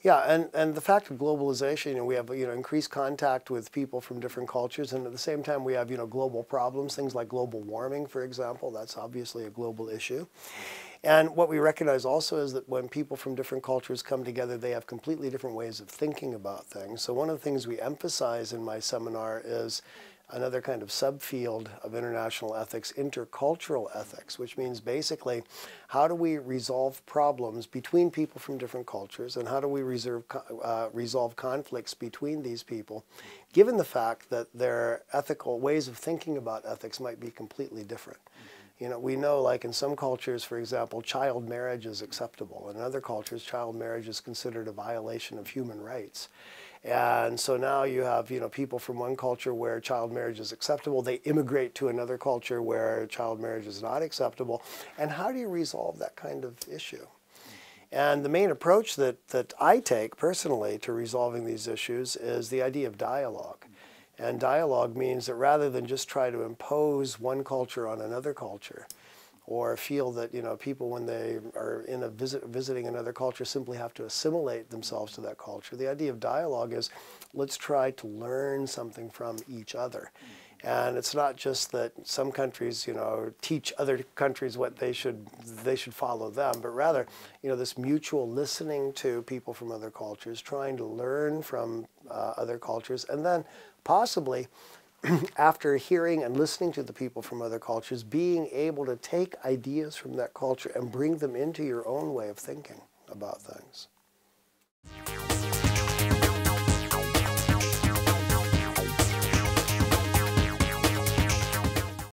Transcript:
Yeah, and the fact of globalization, we have, increased contact with people from different cultures, and at the same time we have, global problems, things like global warming, for example. That's obviously a global issue. And what we recognize also is that when people from different cultures come together, they have completely different ways of thinking about things. So one of the things we emphasize in my seminar is another kind of subfield of international ethics, intercultural ethics, which means basically how do we resolve problems between people from different cultures, and how do we resolve conflicts between these people, given the fact that their ethical ways of thinking about ethics might be completely different. We know, like in some cultures, for example, child marriage is acceptable. In other cultures, child marriage is considered a violation of human rights. And so now you have, people from one culture where child marriage is acceptable. They immigrate to another culture where child marriage is not acceptable. And how do you resolve that kind of issue? And the main approach that I take personally to resolving these issues is the idea of dialogue. And dialogue means that rather than just try to impose one culture on another culture, or feel that people, when they are in a visiting another culture, simply have to assimilate themselves to that culture. The idea of dialogue is, let's try to learn something from each other. And it's not just that some countries, teach other countries what they should follow them, but rather, this mutual listening to people from other cultures, trying to learn from other cultures, and then possibly, after hearing and listening to the people from other cultures, being able to take ideas from that culture and bring them into your own way of thinking about things.